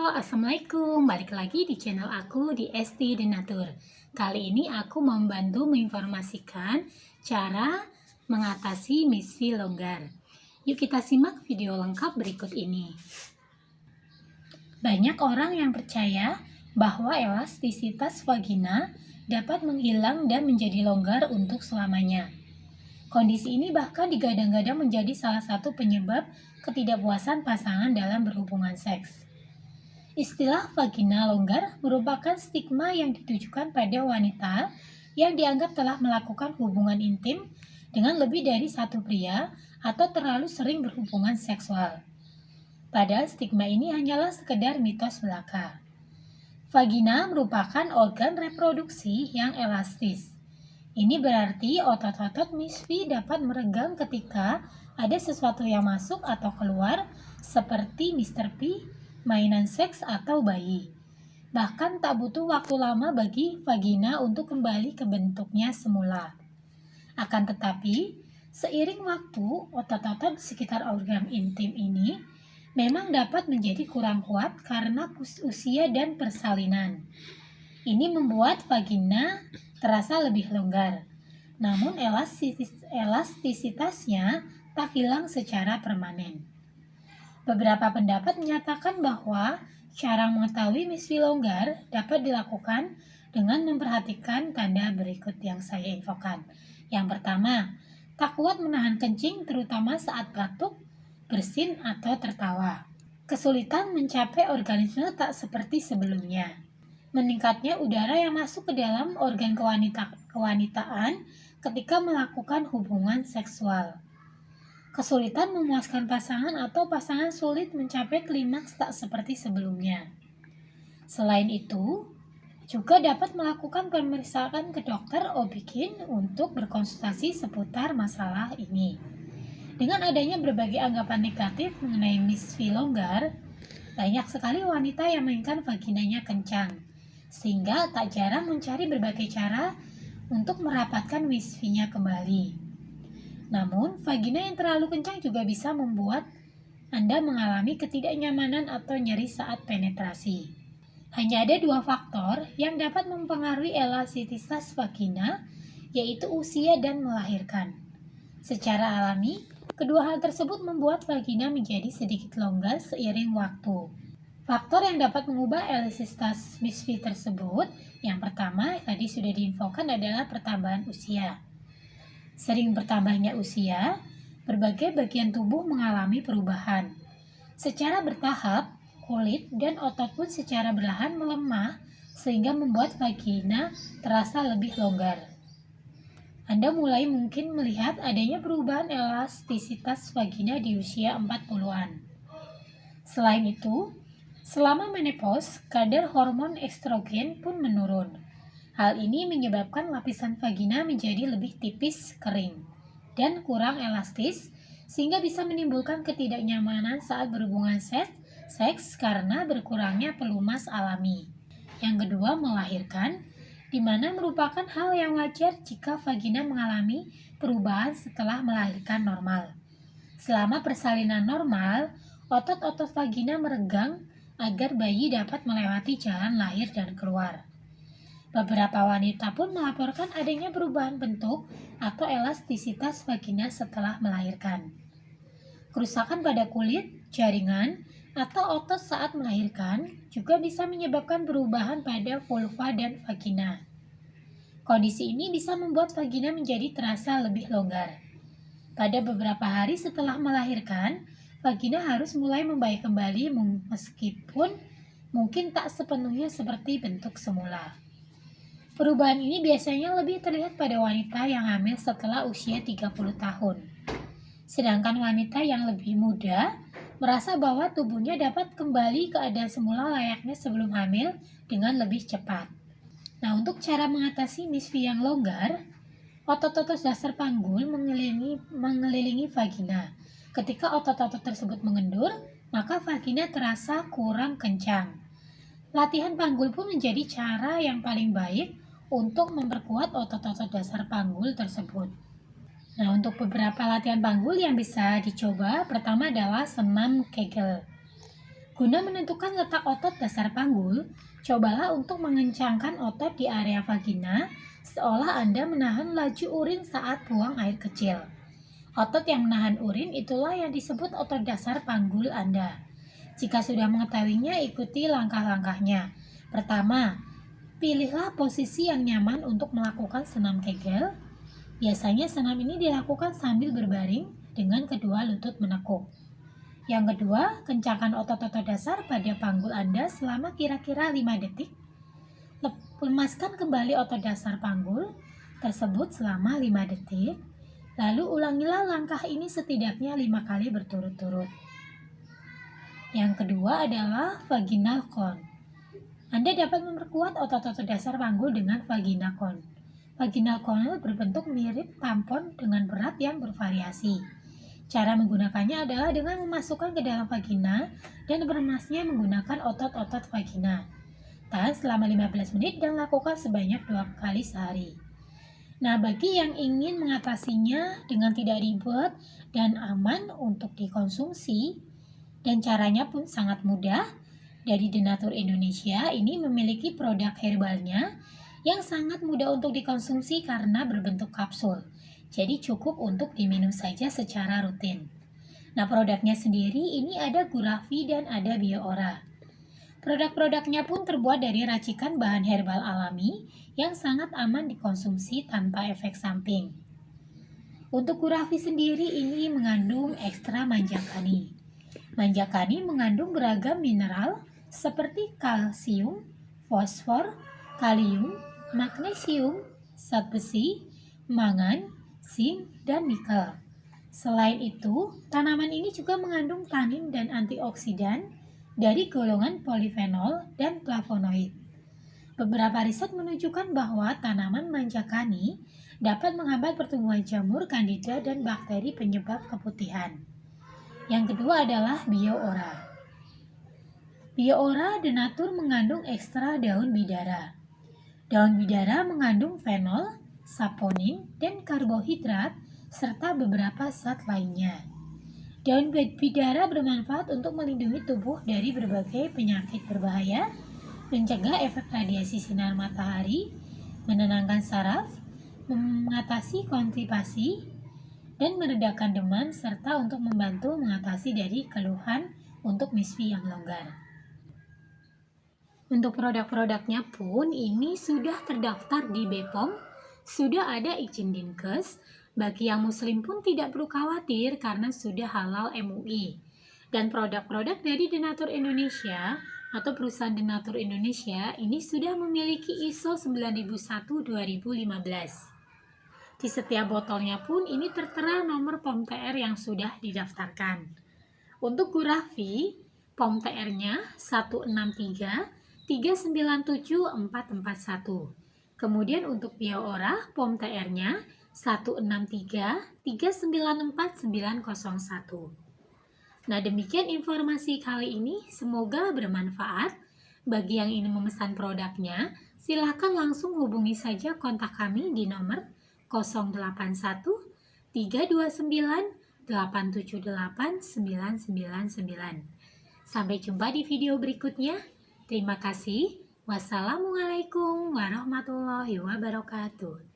Assalamualaikum. Balik lagi di channel aku di Esti Denatur. Kali ini aku membantu menginformasikan cara mengatasi misfi longgar. Yuk kita simak video lengkap berikut ini. Banyak orang yang percaya bahwa elastisitas vagina dapat menghilang dan menjadi longgar untuk selamanya. Kondisi ini bahkan digadang-gadang menjadi salah satu penyebab ketidakpuasan pasangan dalam berhubungan seks. Istilah vagina longgar merupakan stigma yang ditujukan pada wanita yang dianggap telah melakukan hubungan intim dengan lebih dari satu pria atau terlalu sering berhubungan seksual. Padahal stigma ini hanyalah sekedar mitos belaka. Vagina merupakan organ reproduksi yang elastis. Ini berarti otot-otot misfi dapat meregang ketika ada sesuatu yang masuk atau keluar seperti Mr. P, mainan seks atau bayi. Bahkan tak butuh waktu lama bagi vagina untuk kembali ke bentuknya semula. Akan tetapi, seiring waktu, otot-otot di sekitar organ intim ini memang dapat menjadi kurang kuat karena usia dan persalinan. Ini membuat vagina terasa lebih longgar. Namun elastisitasnya tak hilang secara permanen. Beberapa pendapat menyatakan bahwa cara mengetahui misfi longgar dapat dilakukan dengan memperhatikan tanda berikut yang saya infokan. Yang pertama, tak kuat menahan kencing terutama saat batuk, bersin, atau tertawa. Kesulitan mencapai orgasme tak seperti sebelumnya. Meningkatnya udara yang masuk ke dalam organ kewanitaan ketika melakukan hubungan seksual. Kesulitan memuaskan pasangan atau pasangan sulit mencapai klimaks tak seperti sebelumnya. Selain itu, juga dapat melakukan pemeriksaan ke dokter OB/GYN untuk berkonsultasi seputar masalah ini. Dengan adanya berbagai anggapan negatif mengenai misfi longgar, banyak sekali wanita yang menginginkan vaginanya kencang, sehingga tak jarang mencari berbagai cara untuk merapatkan misfinya kembali. Namun, vagina yang terlalu kencang juga bisa membuat Anda mengalami ketidaknyamanan atau nyeri saat penetrasi. Hanya ada dua faktor yang dapat mempengaruhi elastisitas vagina, yaitu usia dan melahirkan. Secara alami, kedua hal tersebut membuat vagina menjadi sedikit longgar seiring waktu. Faktor yang dapat mengubah elastisitas misfi tersebut, yang pertama tadi sudah diinfokan adalah pertambahan usia. Sering bertambahnya usia, berbagai bagian tubuh mengalami perubahan. Secara bertahap, kulit dan otot pun secara perlahan melemah sehingga membuat vagina terasa lebih longgar. Anda mulai mungkin melihat adanya perubahan elastisitas vagina di usia 40-an. Selain itu, selama menopause, kadar hormon estrogen pun menurun. Hal ini menyebabkan lapisan vagina menjadi lebih tipis, kering, dan kurang elastis, sehingga bisa menimbulkan ketidaknyamanan saat berhubungan seks karena berkurangnya pelumas alami. Yang kedua, melahirkan, di mana merupakan hal yang wajar jika vagina mengalami perubahan setelah melahirkan normal. Selama persalinan normal, otot-otot vagina meregang agar bayi dapat melewati jalan lahir dan keluar. Beberapa wanita pun melaporkan adanya perubahan bentuk atau elastisitas vagina setelah melahirkan. Kerusakan pada kulit, jaringan, atau otot saat melahirkan juga bisa menyebabkan perubahan pada vulva dan vagina. Kondisi ini bisa membuat vagina menjadi terasa lebih longgar. Pada beberapa hari setelah melahirkan, vagina harus mulai membaik kembali meskipun mungkin tak sepenuhnya seperti bentuk semula. Perubahan ini biasanya lebih terlihat pada wanita yang hamil setelah usia 30 tahun. Sedangkan wanita yang lebih muda merasa bahwa tubuhnya dapat kembali ke keadaan semula layaknya sebelum hamil dengan lebih cepat. Nah, untuk cara mengatasi misfi yang longgar, otot-otot dasar panggul mengelilingi vagina. Ketika otot-otot tersebut mengendur, maka vagina terasa kurang kencang. Latihan panggul pun menjadi cara yang paling baik untuk memperkuat otot-otot dasar panggul tersebut. Nah, untuk beberapa latihan panggul yang bisa dicoba, pertama adalah senam Kegel. Guna menentukan letak otot dasar panggul, cobalah untuk mengencangkan otot di area vagina seolah Anda menahan laju urin saat buang air kecil. Otot yang menahan urin itulah yang disebut otot dasar panggul Anda. Jika sudah mengetahuinya, ikuti langkah-langkahnya. Pertama, pilihlah posisi yang nyaman untuk melakukan senam Kegel. Biasanya senam ini dilakukan sambil berbaring dengan kedua lutut menekuk. Yang kedua, kencangkan otot-otot dasar pada panggul Anda selama kira-kira 5 detik. Lemaskan kembali otot dasar panggul tersebut selama 5 detik. Lalu ulangilah langkah ini setidaknya 5 kali berturut-turut. Yang kedua adalah vaginal cone. Anda dapat memperkuat otot-otot dasar panggul dengan vaginal cone. Vaginal cone berbentuk mirip tampon dengan berat yang bervariasi. Cara menggunakannya adalah dengan memasukkan ke dalam vagina dan beremasnya menggunakan otot-otot vagina. Tahan selama 15 menit dan lakukan sebanyak 2 kali sehari. Nah, bagi yang ingin mengatasinya dengan tidak ribet dan aman untuk dikonsumsi, dan caranya pun sangat mudah, dari Denatur Indonesia ini memiliki produk herbalnya yang sangat mudah untuk dikonsumsi karena berbentuk kapsul. Jadi cukup untuk diminum saja secara rutin. Nah, produknya sendiri ini ada Gurafi dan ada Bioora. Produk-produknya pun terbuat dari racikan bahan herbal alami yang sangat aman dikonsumsi tanpa efek samping. Untuk Gurafi sendiri ini mengandung ekstra manjakani. Manjakani mengandung beragam mineral seperti kalsium, fosfor, kalium, magnesium, zat besi, mangan, zinc, dan nikel. Selain itu, tanaman ini juga mengandung tanin dan antioksidan dari golongan polifenol dan flavonoid. Beberapa riset menunjukkan bahwa tanaman manjakani dapat menghambat pertumbuhan jamur, kandida, dan bakteri penyebab keputihan. Yang kedua adalah Bioora. Bioora Denatur mengandung ekstra daun bidara. Daun bidara mengandung fenol, saponin, dan karbohidrat, serta beberapa zat lainnya. Daun bidara bermanfaat untuk melindungi tubuh dari berbagai penyakit berbahaya, mencegah efek radiasi sinar matahari, menenangkan saraf, mengatasi konstipasi, dan meredakan demam, serta untuk membantu mengatasi dari keluhan untuk misfi yang longgar. Untuk produk-produknya pun ini sudah terdaftar di BPOM, sudah ada izin Dinkes. Bagi yang muslim pun tidak perlu khawatir karena sudah halal MUI. Dan produk-produk dari Denatur Indonesia atau perusahaan Denatur Indonesia ini sudah memiliki ISO 9001-2015. Di setiap botolnya pun ini tertera nomor POM TR yang sudah didaftarkan. Untuk Gurafi, POM TR-nya 163397441. Kemudian untuk Bioora, POM TR-nya 163394901. Nah, demikian informasi kali ini. Semoga bermanfaat. Bagi yang ingin memesan produknya, silakan langsung hubungi saja kontak kami di nomor 081 329 878 999. Sampai jumpa di video berikutnya. Terima kasih. Wassalamualaikum warahmatullahi wabarakatuh.